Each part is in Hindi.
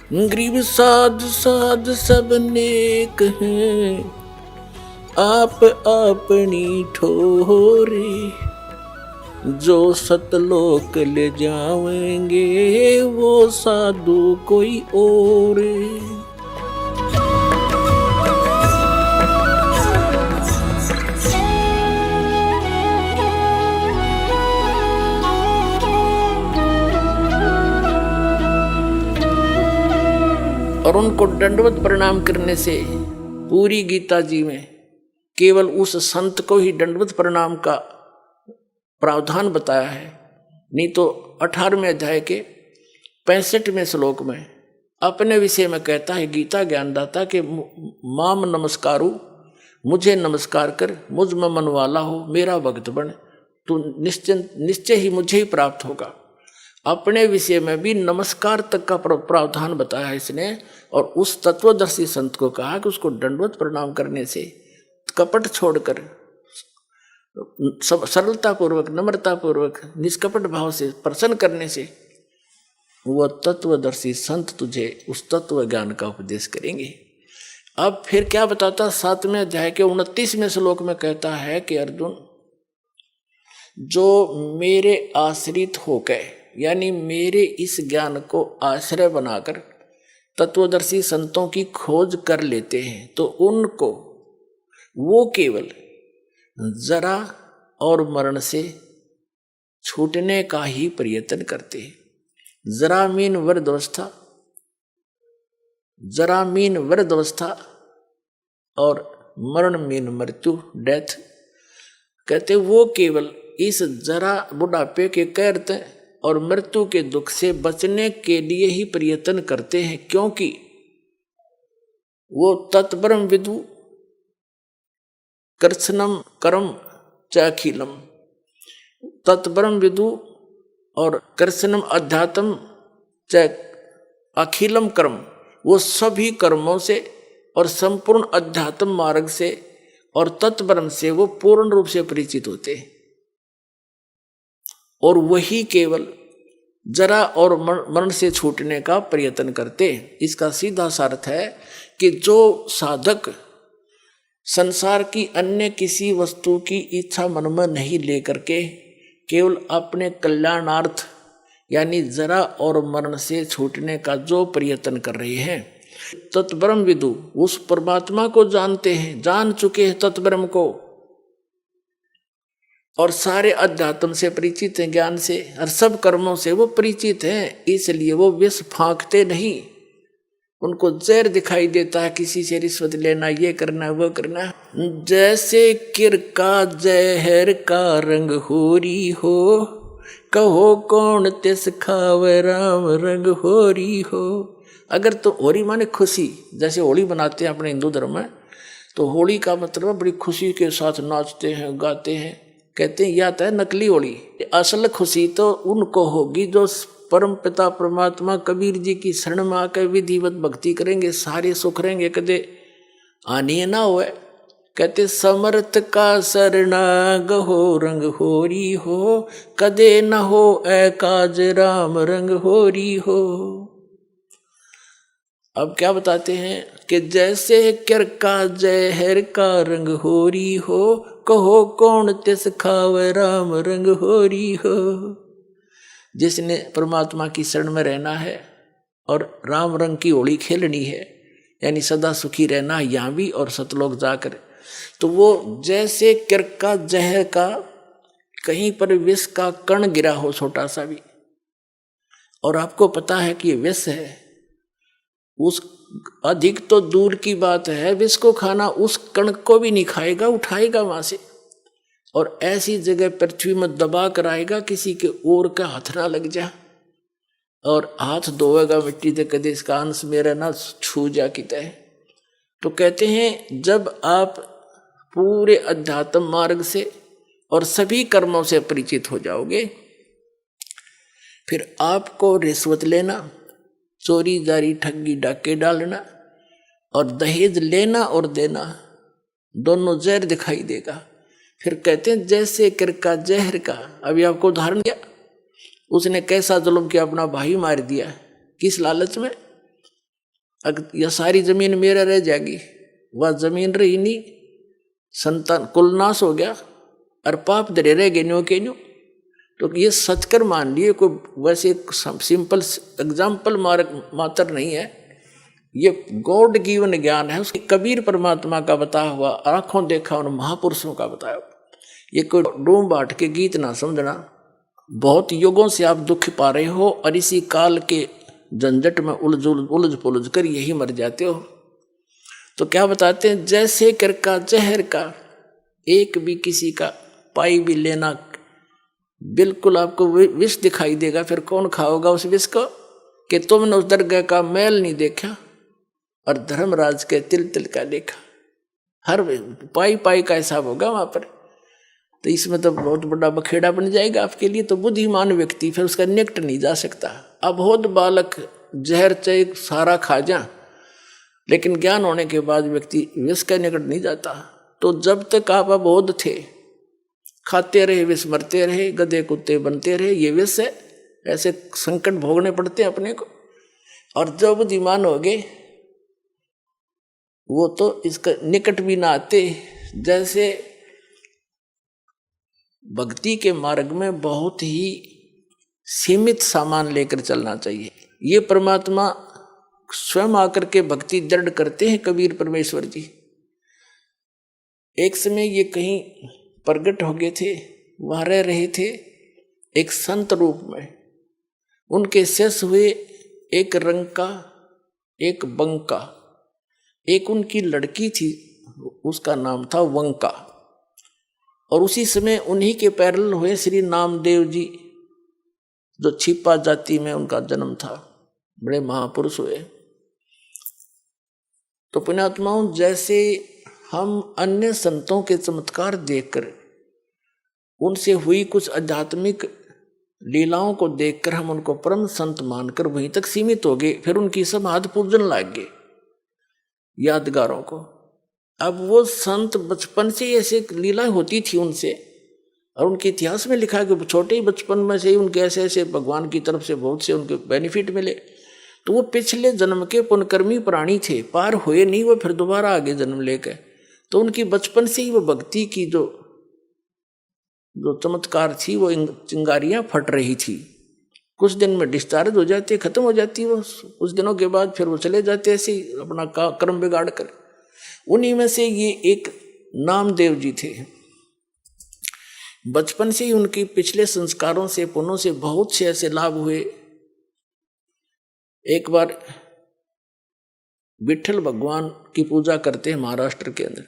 गरीब साध साध सब नेक हैं, आप अपनी ठोरे, जो सतलोक ले जाएंगे वो साधु कोई और। और उनको दंडवत प्रणाम करने से पूरी गीता जी में केवल उस संत को ही दंडवत प्रणाम का प्रावधान बताया है। नहीं तो 18वें अध्याय के 65वें श्लोक में अपने विषय में कहता है गीता ज्ञानदाता के माम नमस्कारु, मुझे नमस्कार कर, मुझ में मन वाला हो, मेरा भक्त बन, तू निश्चय ही मुझे ही प्राप्त होगा। अपने विषय में भी नमस्कार तक का प्रावधान बताया है इसने। और उस तत्वदर्शी संत को कहा कि उसको दंडवत प्रणाम करने से, कपट छोड़कर सरलता पूर्वक, नम्रता पूर्वक, निष्कपट भाव से प्रसन्न करने से वह तत्वदर्शी संत तुझे उस तत्व ज्ञान का उपदेश करेंगे। अब फिर क्या बताता, 7वें अध्याय के 29वें श्लोक में कहता है कि अर्जुन, जो मेरे आश्रित होकर, यानी मेरे इस ज्ञान को आश्रय बनाकर तत्वदर्शी संतों की खोज कर लेते हैं, तो उनको वो केवल जरा और मरण से छूटने का ही प्रयत्न करते हैं। जरा मीन वृद्धावस्था, जरा मीन वृद्धावस्था और मरण मीन मृत्यु, डेथ। कहते वो केवल इस जरा बुढ़ापे के कहते और मृत्यु के दुख से बचने के लिए ही प्रयत्न करते हैं, क्योंकि वो तत्ब्रह्म विदु कृत्स्नम कर्म चाखिलम, तत्ब्रह्म विदु और कृत्स्नम अध्यात्म च अखिलम कर्म, वो सभी कर्मों से और संपूर्ण अध्यात्म मार्ग से और तत्ब्रह्म से वो पूर्ण रूप से परिचित होते हैं। और वही केवल जरा और मरण से छूटने का प्रयत्न करते। इसका सीधा सा अर्थ है कि जो साधक संसार की अन्य किसी वस्तु की इच्छा मन में नहीं लेकर के केवल अपने कल्याणार्थ यानी जरा और मरण से छूटने का जो प्रयत्न कर रहे हैं, तत्ब्रह्म विदु उस परमात्मा को जानते हैं, जान चुके हैं तत्ब्रह्म को, और सारे अध्यात्म से परिचित हैं, ज्ञान से और सब कर्मों से वो परिचित हैं। इसलिए वो विष फांकते नहीं। उनको जहर दिखाई देता है, किसी से रिश्वत लेना, ये करना, वो करना। जैसे किर का जहर का रंग होरी हो, कहो कौन तिस खावे राम रंग होरी हो। अगर तो होरी माने खुशी, जैसे होली बनाते हैं अपने हिंदू धर्म में, तो होली का मतलब बड़ी खुशी के साथ नाचते हैं, गाते हैं। कहते हैं यह तो है नकली होली, असल खुशी तो उनको होगी जो परम पिता परमात्मा कबीर जी की शरण में आकर विधिवत भक्ति करेंगे, सारे सुख रहेंगे, कदे हानि ना होए। कहते समर्थ का शरणाग हो रंग होरी हो, कदे न हो ए काज राम रंग होरी हो। अब क्या बताते हैं कि जैसे किर का जहर का रंग होरी हो, कहो कौन तिस खावे राम रंग होरी हो। जिसने परमात्मा की शरण में रहना है और राम रंग की होली खेलनी है, यानी सदा सुखी रहना यहाँ भी और सतलोक जाकर, तो वो जैसे किर का जहर का कहीं पर विष का कण गिरा हो छोटा सा भी, और आपको पता है कि ये विष है, उस अधिक तो दूर की बात है, विष को खाना उस कण को भी नहीं खाएगा, उठाएगा वहां से और ऐसी जगह पृथ्वी में दबा कर आएगा किसी के और का हाथ ना लग जा, और हाथ धोएगा मिट्टी से, कदे इसका अंश मेरा ना छू जा किता है। तो कहते हैं जब आप पूरे अध्यात्म मार्ग से और सभी कर्मों से परिचित हो जाओगे, फिर आपको रिश्वत लेना, चोरी जारी ठगी डाके डालना और दहेज लेना और देना दोनों जहर दिखाई देगा। फिर कहते हैं जैसे किर का जहर का, अभी आपको उदाहरण दिया, उसने कैसा जुल्म किया, अपना भाई मार दिया, किस लालच में, यह सारी जमीन मेरा रह जाएगी, वह जमीन रही नहीं, संतान कुल नाश हो गया और पाप धरे रह गए न्यो के न्यो। तो ये सच कर मान लिए, कोई वैसे सिंपल एग्जाम्पल मात्र नहीं है, ये गॉड गिवन ज्ञान है। उसकी कबीर परमात्मा का बताया हुआ, आंखों देखा उन महापुरुषों का बताया। ये कोई डूम बाट के गीत ना समझना। बहुत युगों से आप दुख पा रहे हो और इसी काल के झंझट में उलझ पुलझ कर यही मर जाते हो। तो क्या बताते हैं, जैसे कर का जहर का एक भी किसी का पाई भी लेना, बिल्कुल आपको विष दिखाई देगा। फिर कौन खाओगा उस विष को, कि तुमने उस दरगाह का मैल नहीं देखा और धर्मराज के तिल तिल का देखा। हर पाई पाई का हिसाब होगा वहां पर। तो इसमें तो बहुत बड़ा बखेड़ा बन जाएगा आपके लिए। तो बुद्धिमान व्यक्ति फिर उसका निकट नहीं जा सकता। अबोध बालक जहर चाहे सारा खा जा, लेकिन ज्ञान होने के बाद व्यक्ति विष का निकट नहीं जाता। तो जब तक आप अबोध थे, खाते रहे विष, मरते रहे, गधे कुत्ते बनते रहे, ये विष है। ऐसे संकट भोगने पड़ते हैं अपने को। और जब बुद्धिमान हो गए वो तो इसका निकट भी ना आते। जैसे भक्ति के मार्ग में बहुत ही सीमित सामान लेकर चलना चाहिए। ये परमात्मा स्वयं आकर के भक्ति दृढ़ करते हैं कबीर परमेश्वर जी। एक समय ये कहीं प्रकट हो गए थे, वहां रह रहे थे एक संत रूप में। उनके शिष्य हुए एक रंका, एक बंका, एक उनकी लड़की थी, उसका नाम था वंका। और उसी समय उन्हीं के पैरल हुए श्री नामदेव जी, जो छिपा जाति में उनका जन्म था, बड़े महापुरुष हुए। तो पुण्यात्माओं, जैसे हम अन्य संतों के चमत्कार देखकर, उनसे हुई कुछ आध्यात्मिक लीलाओं को देखकर हम उनको परम संत मानकर वहीं तक सीमित हो गए, फिर उनकी समाधि पूजन लग गए यादगारों को। अब वो संत बचपन से ऐसे लीला होती थी उनसे, और उनके इतिहास में लिखा है कि छोटे ही बचपन में से ही उनके ऐसे ऐसे भगवान की तरफ से बहुत से उनके बेनिफिट मिले। तो वो पिछले जन्म के पुण्यकर्मी प्राणी थे, पार हुए नहीं वो, फिर दोबारा आगे जन्म लेकर। तो उनकी बचपन से ही वो भक्ति की जो चमत्कार थी, वो चिंगारियां फट रही थी। कुछ दिन में डिस्चार्ज हो जाती, खत्म हो जाती वो, कुछ दिनों के बाद फिर वो चले जाते ऐसे ही अपना कर्म बिगाड़ कर। उन्हीं में से ये एक नामदेव जी थे। बचपन से ही उनकी पिछले संस्कारों से, पुण्यों से बहुत से ऐसे लाभ हुए। एक बार विठल भगवान की पूजा करते हैं महाराष्ट्र के अंदर।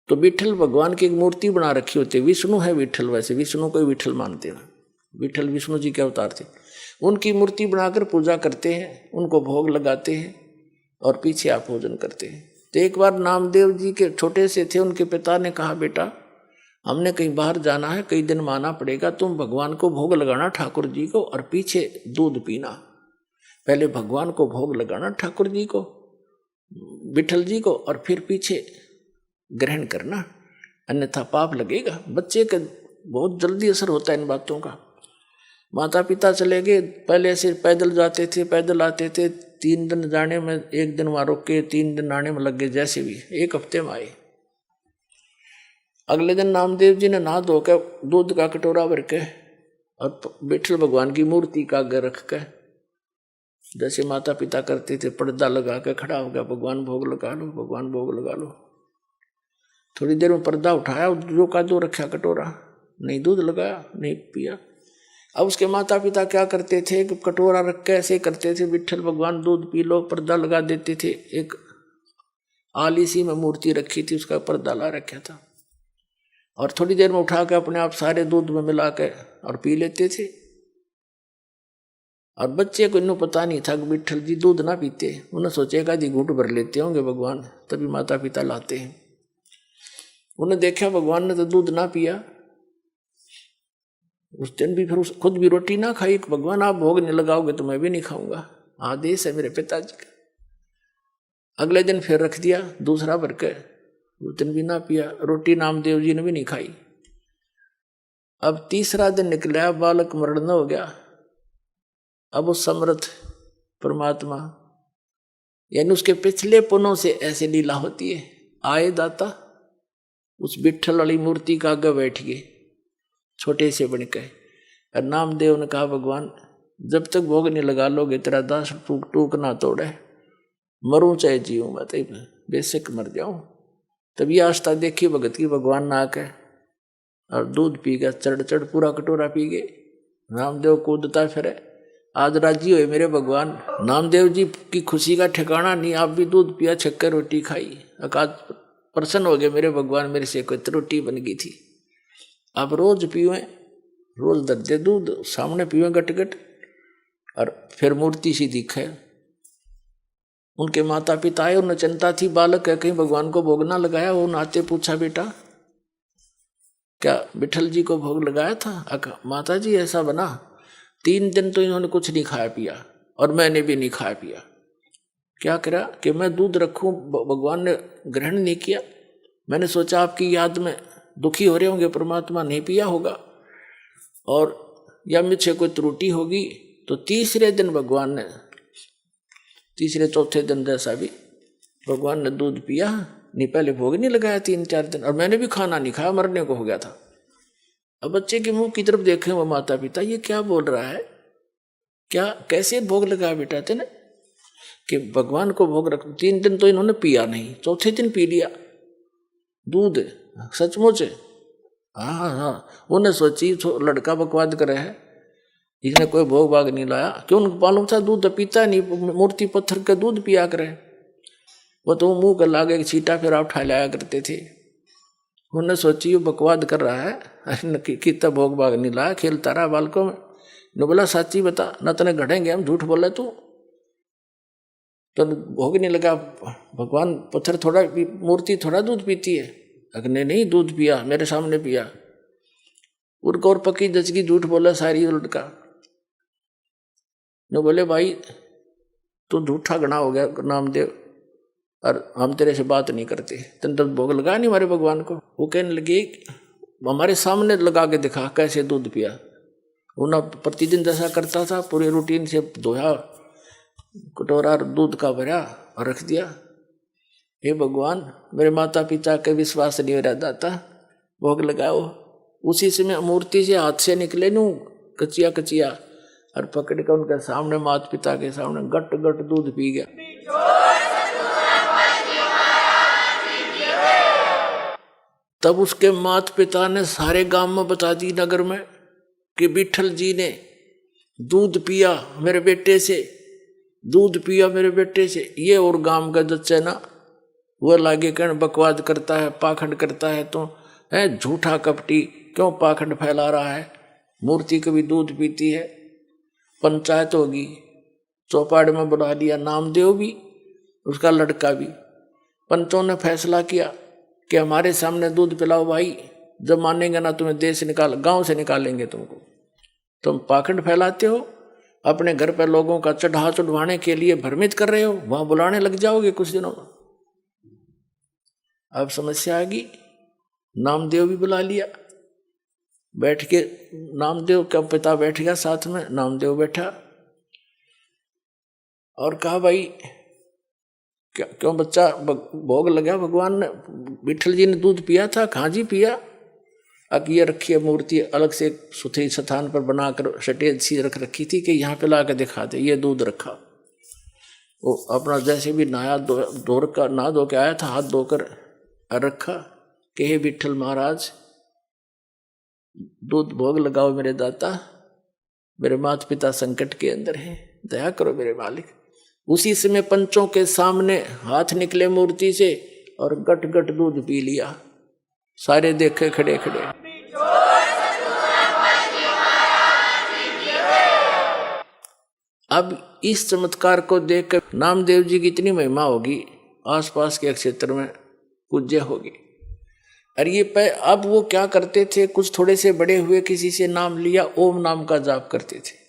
तो विठल भगवान की एक मूर्ति बना रखी होती है। विष्णु है विठल, वैसे विष्णु को विठल मानते हैं। विठल विष्णु जी के अवतार थे। उनकी मूर्ति बनाकर पूजा करते हैं, उनको भोग लगाते हैं और पीछे आप भोजन करते हैं। तो एक बार नामदेव जी के छोटे से थे, उनके पिता ने कहा, बेटा हमने कहीं बाहर जाना है, कई दिन माना पड़ेगा, तुम भगवान को भोग लगाना ठाकुर जी को, और पीछे दूध पीना। पहले भगवान को भोग लगाना ठाकुर जी को, विठल जी को, और फिर पीछे ग्रहण करना, अन्यथा पाप लगेगा। बच्चे का बहुत जल्दी असर होता है इन बातों का। माता पिता चले गए, पहले से पैदल जाते थे, पैदल आते थे, 3 दिन जाने में, 1 दिन वहां रुक के 3 दिन आने में लग गए। जैसे भी 1 हफ्ते में आए। अगले दिन नामदेव जी ने नहा धोकर दूध का कटोरा भर के और विठल भगवान की मूर्ति का आगे रख के, जैसे माता पिता करते थे, पर्दा लगा के खड़ा हो गया, भगवान भोग लगा लो, भगवान भोग लगा लो। थोड़ी देर में पर्दा उठाया, जो का जो रखा कटोरा, नहीं दूध लगाया, नहीं पिया। अब उसके माता पिता क्या करते थे कि कटोरा रख के ऐसे करते थे, विठल भगवान दूध पी लो, पर्दा लगा देते थे। एक आली सी में मूर्ति रखी थी, उसका पर्दा ला रखा था, और थोड़ी देर में उठा के अपने आप सारे दूध में मिला के और पी लेते थे। और बच्चे को इन्हों पता नहीं था कि विठल जी दूध ना पीते। उन्हें सोचेगा जी घूंट भर लेते होंगे भगवान, तभी माता पिता लाते हैं। उन्हें देखा भगवान ने तो दूध ना पिया। उस दिन भी फिर खुद भी रोटी ना खाई। भगवान आप भोग नहीं लगाओगे तो मैं भी नहीं खाऊंगा, आदेश है मेरे पिताजी का। अगले दिन फिर रख दिया दूसरा भर के, उस दिन भी ना पिया। रोटी नामदेव जी ने भी नहीं खाई। अब तीसरा दिन निकला, बालक मरण हो गया। अब उस समर्थ परमात्मा यानी उसके पिछले पुनों से ऐसे लीला होती है। आए दाता उस विठल वाली मूर्ति का आगे बैठ गए छोटे से बनकर, और नामदेव ने कहा भगवान जब तक भोग नहीं लगा लोगे तेरा दास टूक टूक ना तोड़े, मरूं चाहे जीऊं, मैं बेशक मर जाऊं। तभी आस्था देखी भगत की, भगवान ना आके और दूध पी गया, चढ़ चढ़ पूरा कटोरा पी गए। नामदेव कूदता फिरे, आज राजी हुए मेरे भगवान। नामदेव जी की खुशी का ठिकाना नहीं, आप भी दूध पिया, छक्कर रोटी खाई, आज प्रसन्न हो गए मेरे भगवान, मेरे से कोई रोटी बन गई थी। आप रोज पियो, रोज दर्जे दूध सामने पियो गट गट, और फिर मूर्ति सी दिखे। उनके माता पिता आए, उन्हें चिंता थी बालक है कहीं भगवान को भोग ना लगाया। वो नाते पूछा बेटा क्या विठल जी को भोग लगाया था? माता जी ऐसा बना, 3 दिन तो इन्होंने कुछ नहीं खाया पिया और मैंने भी नहीं खाया पिया। क्या करा कि मैं दूध रखूं, भगवान ने ग्रहण नहीं किया। मैंने सोचा आपकी याद में दुखी हो रहे होंगे परमात्मा, नहीं पिया होगा और या मुझसे कोई त्रुटि होगी। तो तीसरे दिन भगवान ने, तीसरे चौथे दिन जैसा भी भगवान ने दूध पिया, नहीं पहले भोग नहीं लगाया 3-4 दिन, और मैंने भी खाना नहीं खाया, मरने को हो गया था। अब बच्चे के मुंह की तरफ देखे वो माता पिता, ये क्या बोल रहा है, क्या कैसे भोग लगाया बेटा तेने कि भगवान को भोग रख। 3 दिन तो इन्होंने पिया नहीं, चौथे दिन पी लिया दूध, सचमुच। हाँ, उन्हें सोची लड़का बकवाद करे है, इसने कोई भोग भाग नहीं लाया। क्यों मालूम था दूध पीता नहीं, मूर्ति पत्थर का दूध पिया करे। वो तो मुंह कर लागे छीटा फिर आप उठा लाया करते थे। उन्हें सोची वो बकवाद कर रहा है, कितना भोग भाग नहीं लाया, खेलता रहा बालकों में। ने बोला साची बता, न तने घड़ेंगे हम, झूठ बोले तू तो भोग नहीं लगा। भगवान पत्थर थोड़ा, मूर्ति थोड़ा दूध पीती है। अगने नहीं दूध पिया, मेरे सामने पिया। उनको और पक्की जचगी झूठ बोला सारी लड़का ने। बोले भाई तू झूठा गणा हो गया नामदेव, और हम तेरे से बात नहीं करते, तेने तो भोग लगा नहीं हमारे भगवान को। वो कहने लगे हमारे सामने लगा के दिखा कैसे दूध पिया। उन्हें प्रतिदिन जैसा करता था, पूरे रूटीन से धोया, कटोरा दूध का भरा और रख दिया। हे भगवान मेरे माता पिता के विश्वास नहीं हो रहा दाता, भोग लगाओ। उसी समय मूर्ति से हाथ से निकले नू कचिया कचिया, और पकड़ कर उनके सामने माता पिता के सामने गट गट दूध पी गया। तब उसके माता पिता ने सारे गांव में बता दी, नगर में, कि विठल जी ने दूध पिया मेरे बेटे से, दूध पिया मेरे बेटे से। ये और गांव का जच्चा ना वो लागे कहने बकवाद करता है, पाखंड करता है, तो है झूठा कपटी, क्यों पाखंड फैला रहा है। मूर्ति कभी दूध पीती है। पंचायत होगी, चौपाड़ में बुला लिया नामदेव भी, उसका लड़का भी। पंचों ने फैसला किया कि हमारे सामने दूध पिलाओ भाई, जब मानेंगे ना तुम्हें देश से निकाल, गांव से निकालेंगे तुमको। तुम पाखंड फैलाते हो, अपने घर पर लोगों का चढ़ाने के लिए भ्रमित कर रहे हो, वहां बुलाने लग जाओगे कुछ दिनों में। अब समस्या आ गई, नामदेव भी बुला लिया। बैठ के नामदेव का पिता बैठ गया साथ में, नामदेव बैठा और कहा भाई क्यों बच्चा भोग लगा भगवान ने, विठल जी ने दूध पिया था? कहाँ जी पिया। अब ये रखी है मूर्ति अलग से सुथरी स्थान पर बनाकर सटेज सी रख रखी थी कि यहाँ पे ला के दिखा दे, ये दूध रखा। वो अपना जैसे भी नहा धो के आया था, हाथ धोकर रखा कि हे विठल महाराज दूध भोग लगाओ मेरे दाता, मेरे माता पिता संकट के अंदर हैं, दया करो मेरे मालिक। उसी समय पंचों के सामने हाथ निकले मूर्ति से और गट गट दूध पी लिया। सारे देखे खड़े खड़े। अब इस चमत्कार को देखकर नामदेव जी की इतनी महिमा होगी, आसपास के क्षेत्र में पूज्य होगी। और ये अब वो क्या करते थे, कुछ थोड़े से बड़े हुए किसी से नाम लिया, ओम नाम का जाप करते थे।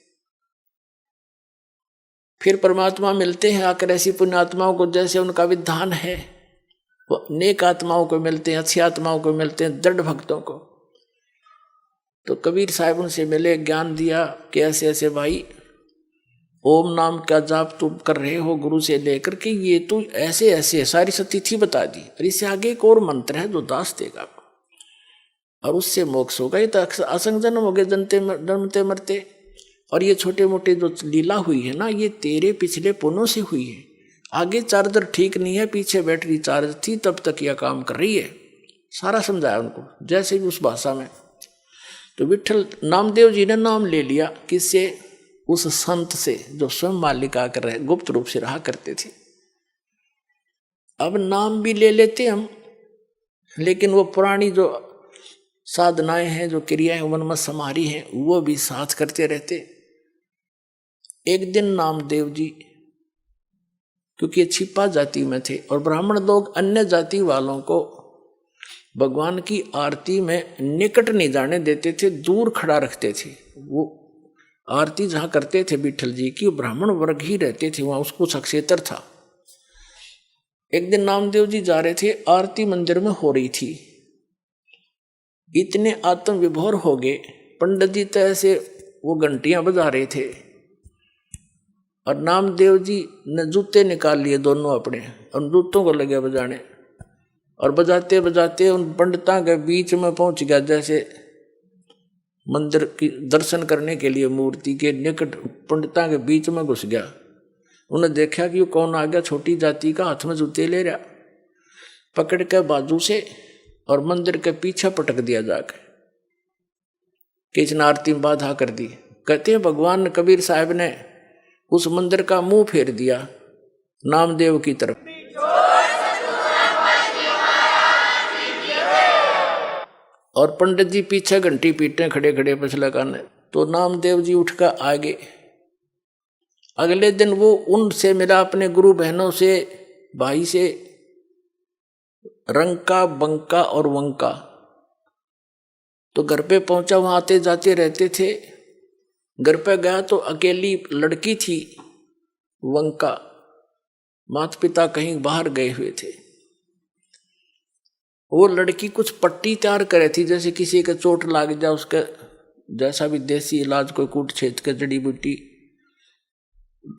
फिर परमात्मा मिलते हैं आकर ऐसी पुण्य आत्माओं को, जैसे उनका विधान है, वो नेक आत्माओं को मिलते हैं, अच्छी आत्माओं को मिलते हैं, दृढ़ भक्तों को। तो कबीर साहब उनसे मिले, ज्ञान दिया कि ऐसे ऐसे भाई ओम नाम का जाप तुम कर रहे हो गुरु से लेकर के, ये तो ऐसे ऐसे सारी सतिथि बता दी, और इससे आगे एक और मंत्र है जो दास देगा और उससे मोक्ष होगा। ये तो असंग जन्म हो गए, जन्मते मरते। और ये छोटे मोटे जो लीला हुई है ना, ये तेरे पिछले पुण्यों से हुई है। आगे चार्जर ठीक नहीं है, पीछे बैटरी चार्ज थी, तब तक यह काम कर रही है। सारा समझाया उनको, जैसे भी उस भाषा में। तो विठल नामदेव जी ने नाम ले लिया, किससे? उस संत से जो स्वयं मालिक आकर रहे, गुप्त रूप से रहा करते थे। अब नाम भी ले लेते हम, लेकिन वो पुरानी जो साधनाएं हैं, जो क्रियाएं मन में समारी हैं, वो भी साथ करते रहते। एक दिन नामदेव जी, क्योंकि ये छिपा जाति में थे और ब्राह्मण लोग अन्य जाति वालों को भगवान की आरती में निकट नहीं जाने देते थे, दूर खड़ा रखते थे। वो आरती जहाँ करते थे विठल जी की, ब्राह्मण वर्ग ही रहते थे वहाँ, उसको सक्षेत्र था। एक दिन नामदेव जी जा रहे थे, आरती मंदिर में हो रही थी। इतने आत्म विभोर हो गए, पंडित जी तो ऐसे वो घंटियां बजा रहे थे, और नामदेव जी ने जूते निकाल लिए दोनों अपने, और जूतों को लगे बजाने, और बजाते बजाते उन पंडितां के बीच में पहुंच गया। जैसे मंदिर की दर्शन करने के लिए मूर्ति के निकट पंडितां के बीच में घुस गया। उन्हें देखा कि वो कौन आ गया, छोटी जाति का, हाथ में जूते ले रहा, पकड़ के बाजू से और मंदिर के पीछे पटक दिया जाके, किचन आरती में बाधा कर दी। कहते हैं भगवान कबीर साहब ने उस मंदिर का मुंह फेर दिया नामदेव की तरफ। और पंडित जी पीछे घंटी पीटे खड़े खड़े पछला काने। तो नामदेव जी उठ कर आगे। अगले दिन वो उनसे मिला, अपने गुरु बहनों से, भाई से, रंका, बंका और वंका। तो घर पे पहुंचा, वहां आते जाते रहते थे। घर पे गया तो अकेली लड़की थी वंका, माता पिता कहीं बाहर गए हुए थे। वो लड़की कुछ पट्टी तैयार करे थी, जैसे किसी का चोट लाग जाए उसका, जैसा भी देसी इलाज, कोई कूट छेद के जड़ी बूटी।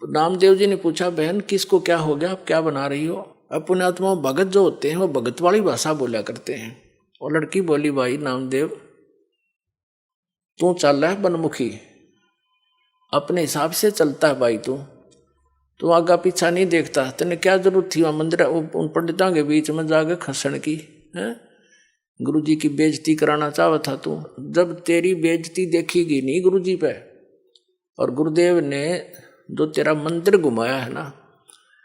नामदेव जी ने पूछा, बहन किसको क्या हो गया, आप क्या बना रही हो? अब पुण्यात्मा भगत जो होते हैं वो भगत वाली भाषा बोला करते हैं। और लड़की बोली, भाई नामदेव तू चल रहा है बनमुखी, अपने हिसाब से चलता है भाई, तू आगा पीछा नहीं देखता। तेने क्या जरूरत थी वहां मंदिर उन पंडितों के बीच में जाकर खसण की है? गुरु जी की बेइज्जती कराना चाहता था तू। जब तेरी बेइज्जती देखी नहीं गुरु जी पे, और गुरुदेव ने जो तेरा मंदिर घुमाया है ना,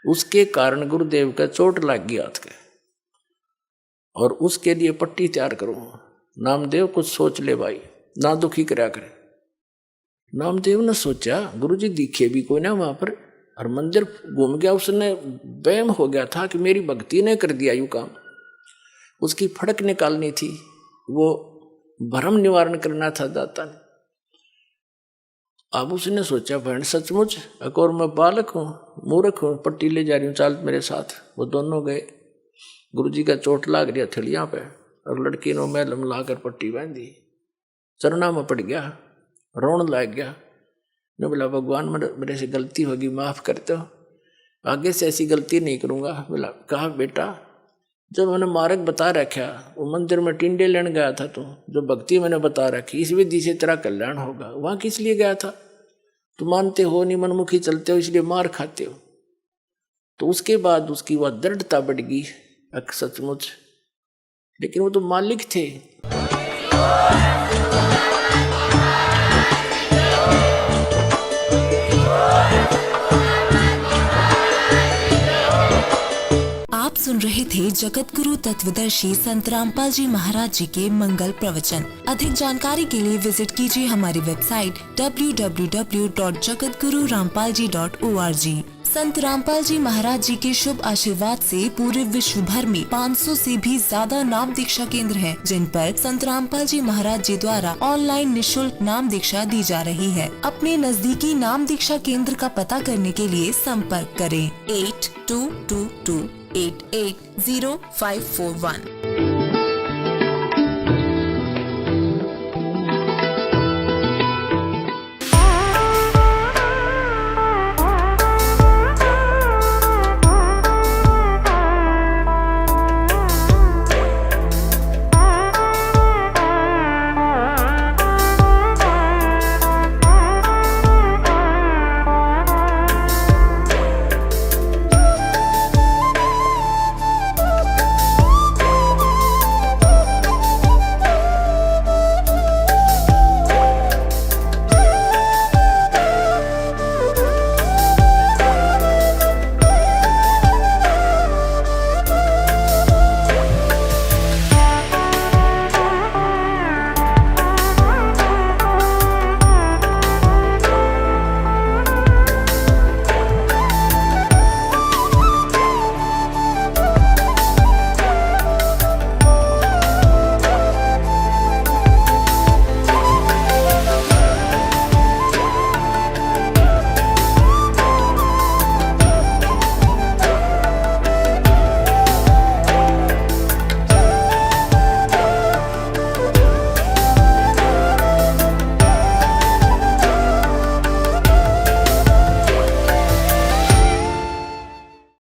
उसके कारण गुरुदेव का चोट लग गई हाथ के, और उसके लिए पट्टी तैयार करो। नामदेव कुछ सोच ले भाई, ना दुखी कराया करे। नामदेव ने सोचा, गुरु जी दिखे भी कोई ना वहां पर, और मंदिर घूम गया। उसने वहम हो गया था कि मेरी भक्ति ने कर दिया यू काम। उसकी फड़क निकालनी थी, वो भ्रम निवारण करना था दाता ने। अब उसने सोचा, बहन सचमुच एक और मैं बालक हूँ, मूर्ख हूँ, पट्टी ले जा रही हूँ, चाल मेरे साथ। वो दोनों गए। गुरुजी का चोट लाग रही हथेलियां पे, और लड़की ने मैलम लाकर पट्टी बांध दी। चरना में पड़ गया, रोन लग गया। ने बोला, भगवान मेरे से गलती होगी, माफ करते हो, आगे से ऐसी गलती नहीं करूँगा। बोला, कहा बेटा, जब मैंने मार्ग बता रखा, वो मंदिर में टिंडे लेने गया था तू, जो भक्ति मैंने बता रखी, इस विधि से तेरा कल्याण होगा, वहाँ किस लिए गया था? तू मानते हो नहीं, मनमुखी चलते हो, इसलिए मार खाते हो। तो उसके बाद उसकी वह दृढ़ता बढ़ गई, सचमुच। लेकिन वो तो मालिक थे। आप सुन रहे थे जगत गुरु तत्वदर्शी संत रामपाल जी महाराज जी के मंगल प्रवचन। अधिक जानकारी के लिए विजिट कीजिए हमारी वेबसाइट www.jagatgururampalji.org। संत रामपाल जी महाराज जी के शुभ आशीर्वाद से पूरे विश्व भर में 500 से भी ज्यादा नाम दीक्षा केंद्र हैं, जिन पर संत रामपाल जी महाराज जी द्वारा ऑनलाइन निशुल्क नाम दीक्षा दी जा रही है। अपने नजदीकी नाम दीक्षा केंद्र का पता करने के लिए संपर्क करें 8222880541।